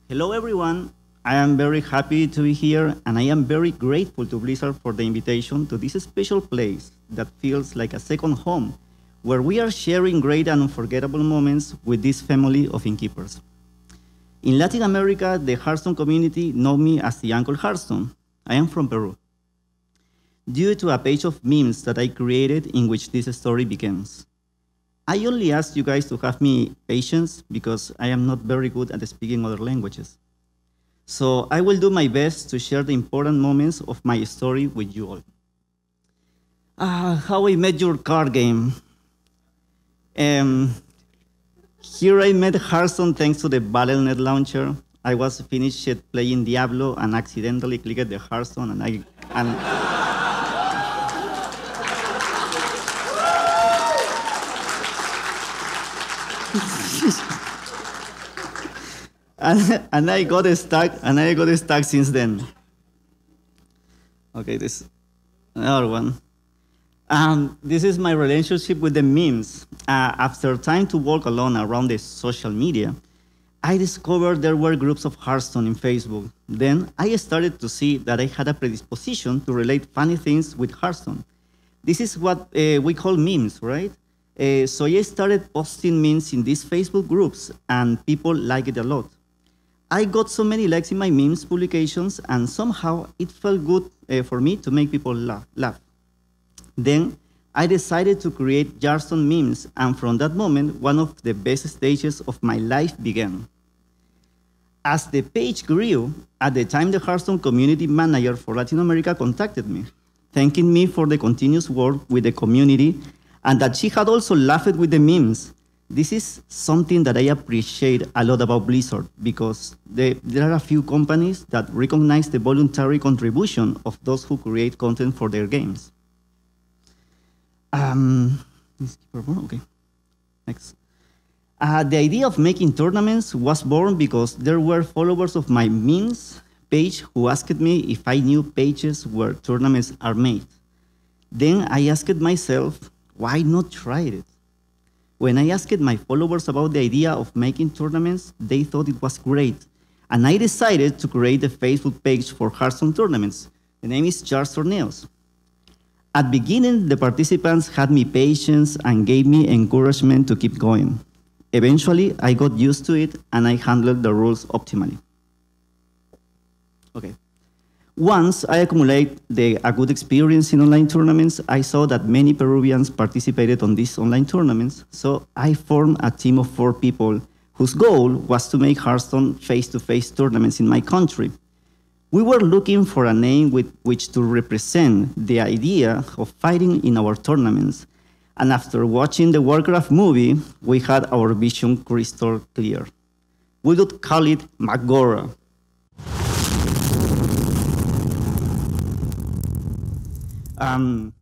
Hello, everyone. I am very happy to be here, and I am very grateful to Blizzard for the invitation to this special place that feels like a second home, where we are sharing great and unforgettable moments with this family of innkeepers. In Latin America, the Hearthstone community know me as the Uncle Hearthstone. I am from Peru. Due to a page of memes that I created in which this story begins. I only ask you guys to have me patience because I am not very good at speaking other languages. So I will do my best to share the important moments of my story with you all. How I met your card game. Here I met Jarston thanks to the Battle.net launcher. I was finished playing Diablo and accidentally clicked the Hearthstone and I got stuck since then. Okay, this another one. This is my relationship with the memes. After trying to walk alone around the social media, I discovered there were groups of Hearthstone in Facebook. Then I started to see that I had a predisposition to relate funny things with Hearthstone. This is what we call memes, right? So I started posting memes in these Facebook groups, and people like it a lot. I got so many likes in my memes publications, and somehow it felt good for me to make people laugh. Then I decided to create Jarston memes, and from that moment, one of the best stages of my life began. As the page grew, at the time the Hearthstone community manager for Latin America contacted me, thanking me for the continuous work with the community and that she had also laughed with the memes. This is something that I appreciate a lot about Blizzard because there are a few companies that recognize the voluntary contribution of those who create content for their games. Okay, next. The idea of making tournaments was born because there were followers of my memes page who asked me if I knew pages where tournaments are made. Then I asked myself, why not try it? When I asked my followers about the idea of making tournaments, they thought it was great. And I decided to create a Facebook page for Hearthstone tournaments. The name is Jarston. At the beginning, the participants had me patience and gave me encouragement to keep going. Eventually, I got used to it and I handled the rules optimally. Okay. Once I accumulated a good experience in online tournaments, I saw that many Peruvians participated on these online tournaments, so I formed a team of 4 people whose goal was to make Hearthstone face-to-face tournaments in my country. We were looking for a name with which to represent the idea of fighting in our tournaments, and after watching the Warcraft movie, we had our vision crystal clear. We would call it Magora.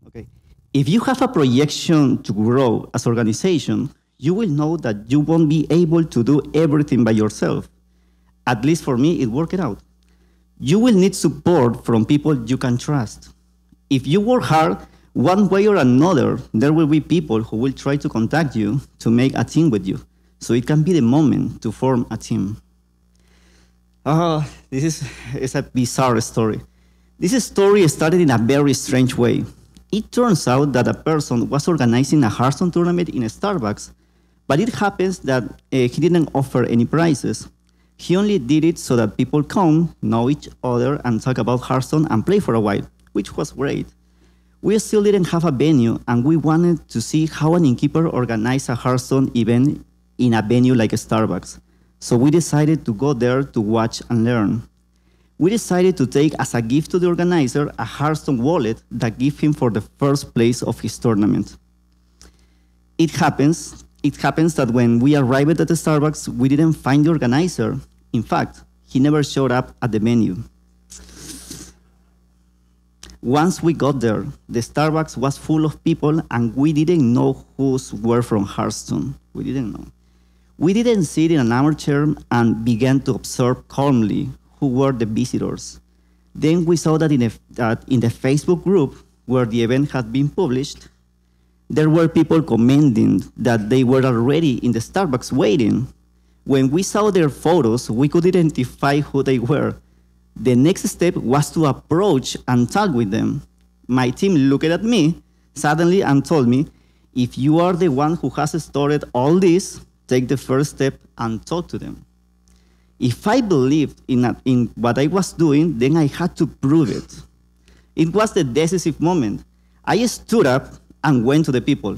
Okay. If you have a projection to grow as an organization, you will know that you won't be able to do everything by yourself. At least for me, it worked out. You will need support from people you can trust. If you work hard, one way or another, there will be people who will try to contact you to make a team with you. So it can be the moment to form a team. This is a bizarre story. This story started in a very strange way. It turns out that a person was organizing a Hearthstone tournament in a Starbucks, but it happens that he didn't offer any prizes. He only did it so that people come, know each other, and talk about Hearthstone and play for a while, which was great. We still didn't have a venue, and we wanted to see how an innkeeper organized a Hearthstone event in a venue like a Starbucks. So we decided to go there to watch and learn. We decided to take as a gift to the organizer a Hearthstone wallet that gave him for the first place of his tournament. It happens that when we arrived at the Starbucks, we didn't find the organizer. In fact, he never showed up at the venue. Once we got there, the Starbucks was full of people and we didn't know who were from Hearthstone. We didn't know. We didn't sit in an armchair and began to observe calmly who were the visitors. Then we saw that in the Facebook group where the event had been published, there were people commenting that they were already in the Starbucks waiting. When we saw their photos, we could identify who they were. The next step was to approach and talk with them. My team looked at me suddenly and told me, if you are the one who has started all this, take the first step and talk to them. If I believed in what I was doing, then I had to prove it. It was the decisive moment. I stood up and went to the people.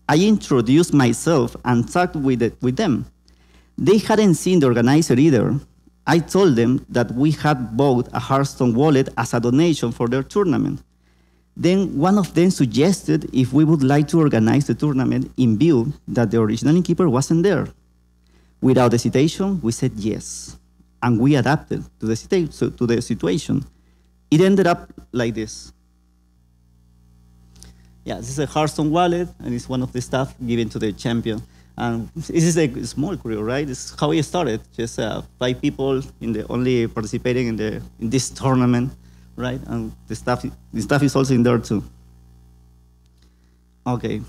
I introduced myself and talked with them. They hadn't seen the organizer either. I told them that we had bought a Hearthstone wallet as a donation for their tournament. Then one of them suggested if we would like to organize the tournament in view that the original Innkeeper wasn't there. Without hesitation, we said yes, and we adapted to the situation. It ended up like this. Yeah, this is a Hearthstone wallet, and it's one of the stuff given to the champion. And this is a small crew, right? This is how we started, just 5 people only participating in this tournament, right? And the stuff is also in there too. Okay.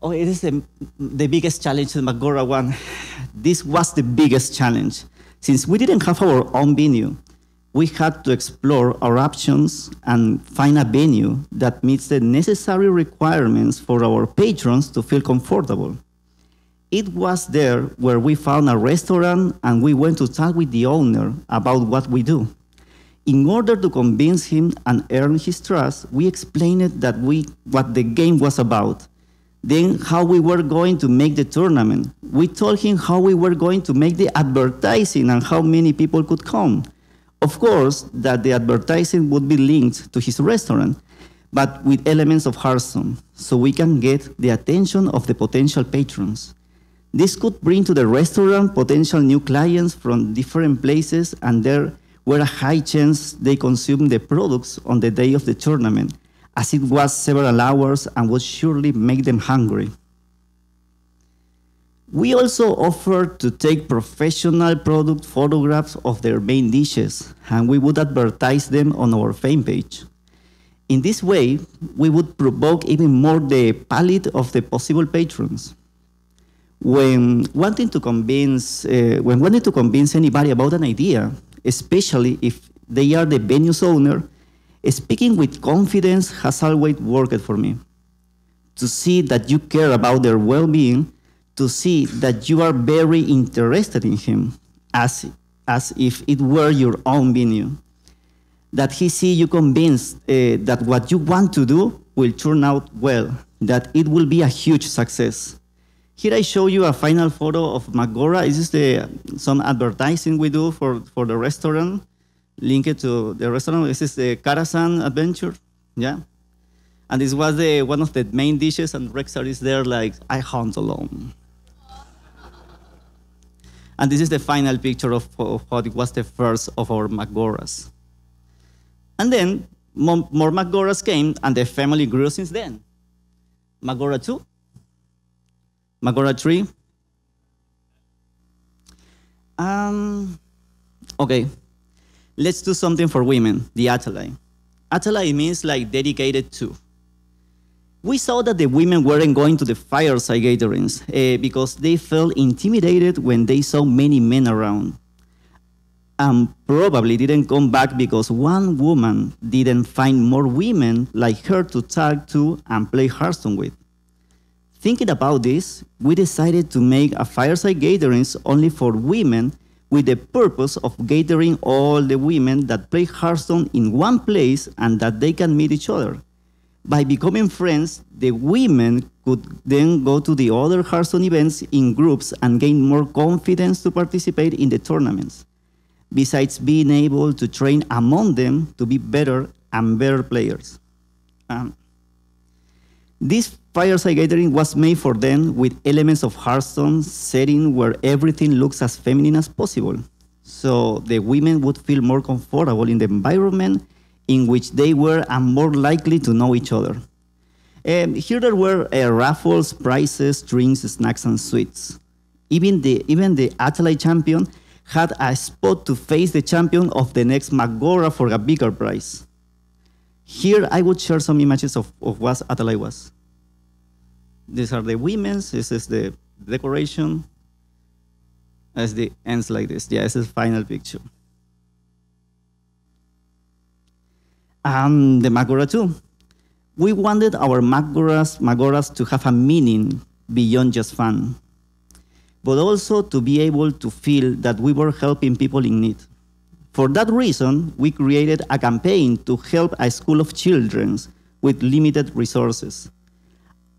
Oh, it is the biggest challenge, the Magora one. This was the biggest challenge. Since we didn't have our own venue, we had to explore our options and find a venue that meets the necessary requirements for our patrons to feel comfortable. It was there where we found a restaurant and we went to talk with the owner about what we do. In order to convince him and earn his trust, we explained what the game was about. Then how we were going to make the tournament. We told him how we were going to make the advertising and how many people could come. Of course, that the advertising would be linked to his restaurant, but with elements of Hearthstone, so we can get the attention of the potential patrons. This could bring to the restaurant potential new clients from different places, and there were a high chance they consume the products on the day of the tournament, as it was several hours and would surely make them hungry. We also offered to take professional product photographs of their main dishes, and we would advertise them on our fan page. In this way, we would provoke even more the palate of the possible patrons. When wanting to convince anybody about an idea, especially if they are the venue's owner, speaking with confidence has always worked for me. To see that you care about their well-being, to see that you are very interested in him, as if it were your own venue. That he see you convinced that what you want to do will turn out well, that it will be a huge success. Here I show you a final photo of Magora. This is some advertising we do for the restaurant, linked to the restaurant. This is the Karasan adventure, yeah? And this was one of the main dishes, and Rexar is there like, I hunt alone. And this is the final picture of what it was the first of our Magoras. And then more Magoras came, and the family grew since then. Magora 2, Magora 3. Okay, let's do something for women, the Atelier. Atelier means like dedicated to. We saw that the women weren't going to the Fireside gatherings because they felt intimidated when they saw many men around. And probably didn't come back because one woman didn't find more women like her to talk to and play Hearthstone with. Thinking about this, we decided to make a Fireside gatherings only for women with the purpose of gathering all the women that play Hearthstone in one place and that they can meet each other. By becoming friends, the women could then go to the other Hearthstone events in groups and gain more confidence to participate in the tournaments, besides being able to train among them to be better and better players. This Fireside Gathering was made for them with elements of Hearthstone setting where everything looks as feminine as possible, so the women would feel more comfortable in the environment in which they were and more likely to know each other. Here there were raffles, prizes, drinks, snacks, and sweets. Even the Atelier champion had a spot to face the champion of the next Magora for a bigger prize. Here I would share some images of what Atelier was. These are the women's, this is the decoration. as the ends like this. Yeah, this is the final picture. And the Magora too. We wanted our Magoras to have a meaning beyond just fun, but also to be able to feel that we were helping people in need. For that reason, we created a campaign to help a school of children with limited resources.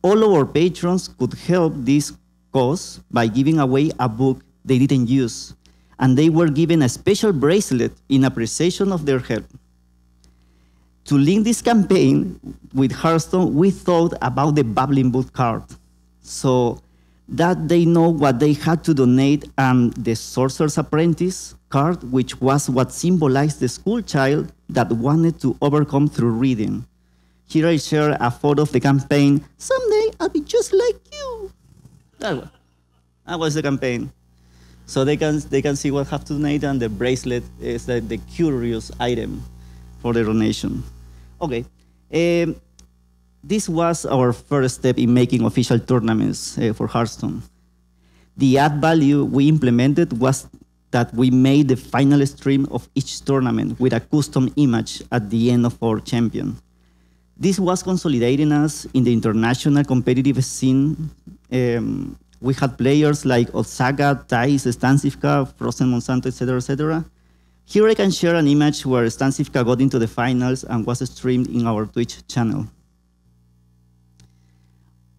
All our patrons could help this cause by giving away a book they didn't use, and they were given a special bracelet in appreciation of their help. To link this campaign with Hearthstone, we thought about the Babbling Book card, so that they know what they had to donate, and the Sorcerer's Apprentice card, which was what symbolized the school child that wanted to overcome through reading. Here I share a photo of the campaign. Someday I'll be just like you. That was the campaign. So they can see what have to donate, and the bracelet is the curious item for the donation. Okay. This was our first step in making official tournaments for Hearthstone. The add value we implemented was that we made the final stream of each tournament with a custom image at the end of our champion. This was consolidating us in the international competitive scene. We had players like Otsaga, Thais, Stansivka, Frozen Monsanto, etc. Here I can share an image where Stansivka got into the finals and was streamed in our Twitch channel.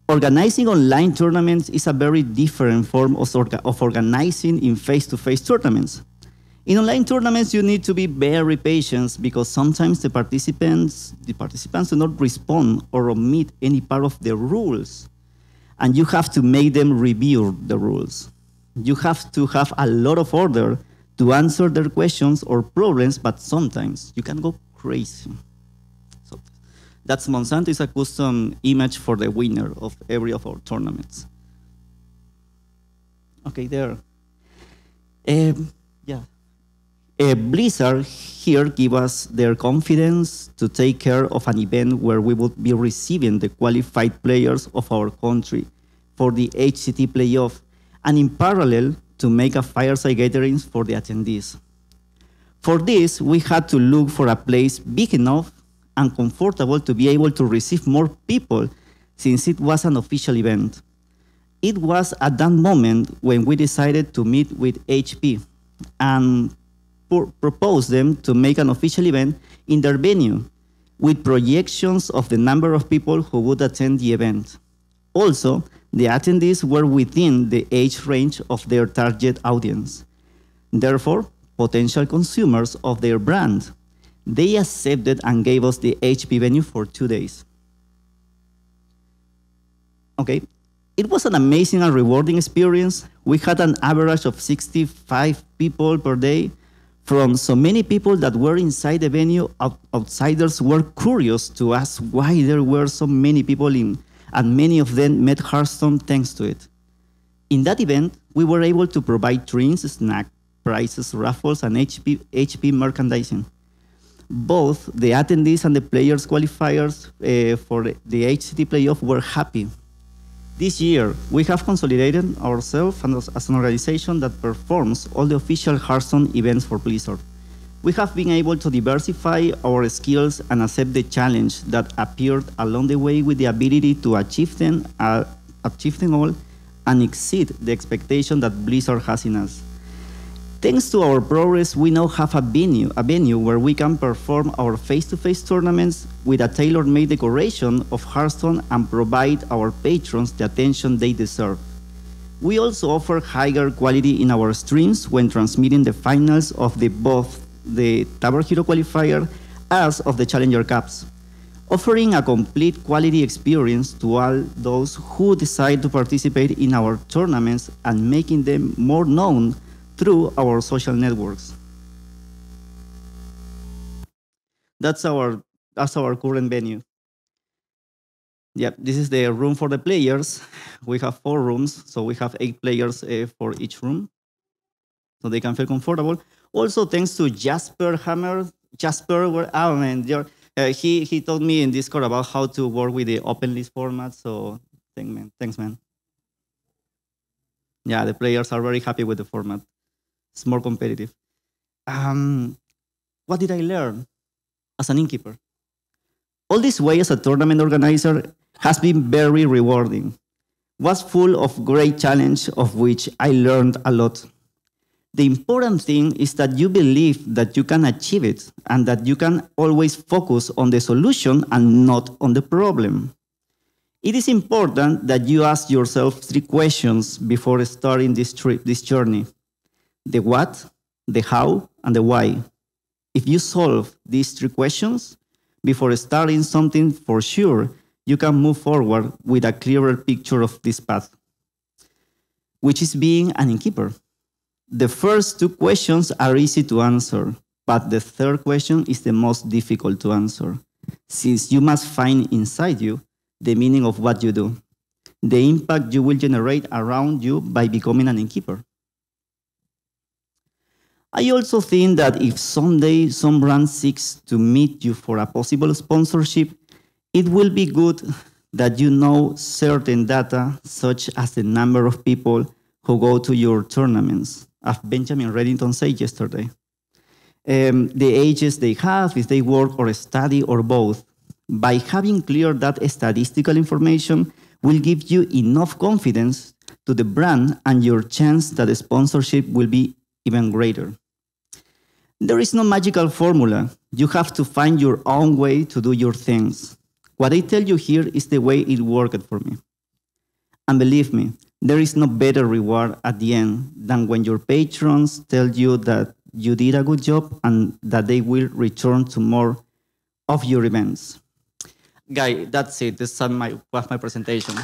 Organizing online tournaments is a very different form of organizing in face-to-face tournaments. In online tournaments, you need to be very patient because sometimes the participants do not respond or omit any part of the rules, and you have to make them review the rules. You have to have a lot of order to answer their questions or problems, but sometimes you can go crazy. So that's Monsanto is a custom image for the winner of every of our tournaments. Okay, there. Yeah. Blizzard here give us their confidence to take care of an event where we would be receiving the qualified players of our country for the HCT playoff, and in parallel to make a fireside gatherings for the attendees. For this, we had to look for a place big enough and comfortable to be able to receive more people since it was an official event. It was at that moment when we decided to meet with HP and propose them to make an official event in their venue with projections of the number of people who would attend the event. Also, the attendees were within the age range of their target audience. Therefore, potential consumers of their brand. They accepted and gave us the HP venue for 2 days. Okay, it was an amazing and rewarding experience. We had an average of 65 people per day. From so many people that were inside the venue, outsiders were curious to ask why there were so many people in, and many of them met Hearthstone thanks to it. In that event, we were able to provide drinks, snacks, prizes, raffles, and HP merchandising. Both the attendees and the players qualifiers for the HCT playoff were happy. This year, we have consolidated ourselves as an organization that performs all the official Hearthstone events for Blizzard. We have been able to diversify our skills and accept the challenge that appeared along the way with the ability to achieve them all and exceed the expectation that Blizzard has in us. Thanks to our progress, we now have a venue where we can perform our face-to-face tournaments with a tailor-made decoration of Hearthstone and provide our patrons the attention they deserve. We also offer higher quality in our streams when transmitting the finals of both the Tower Hero qualifier as of the Challenger Cups, offering a complete quality experience to all those who decide to participate in our tournaments and making them more known through our social networks. That's our current venue. Yep, this is the room for the players. We have 4 rooms, so we have 8 players for each room, so they can feel comfortable. Also, thanks to Jasper Hammer. Jasper, oh man, he told me in Discord about how to work with the open list format, so thanks, man. Yeah, the players are very happy with the format. It's more competitive. What did I learn as an innkeeper? All this way as a tournament organizer has been very rewarding. Was full of great challenge of which I learned a lot. The important thing is that you believe that you can achieve it and that you can always focus on the solution and not on the problem. It is important that you ask yourself 3 questions before starting this journey. The what, the how, and the why. If you solve these 3 questions before starting something, for sure, you can move forward with a clearer picture of this path, which is being an innkeeper. The first 2 questions are easy to answer, but the third question is the most difficult to answer, since you must find inside you the meaning of what you do, the impact you will generate around you by becoming an innkeeper. I also think that if someday some brand seeks to meet you for a possible sponsorship, it will be good that you know certain data, such as the number of people who go to your tournaments, as Benjamin Reddington said yesterday. The ages they have, if they work or study or both. By having clear that statistical information will give you enough confidence to the brand, and your chance that the sponsorship will be even greater. There is no magical formula. You have to find your own way to do your things. What I tell you here is the way it worked for me. And believe me, there is no better reward at the end than when your patrons tell you that you did a good job and that they will return to more of your events. Guy, that's it. This was my presentation.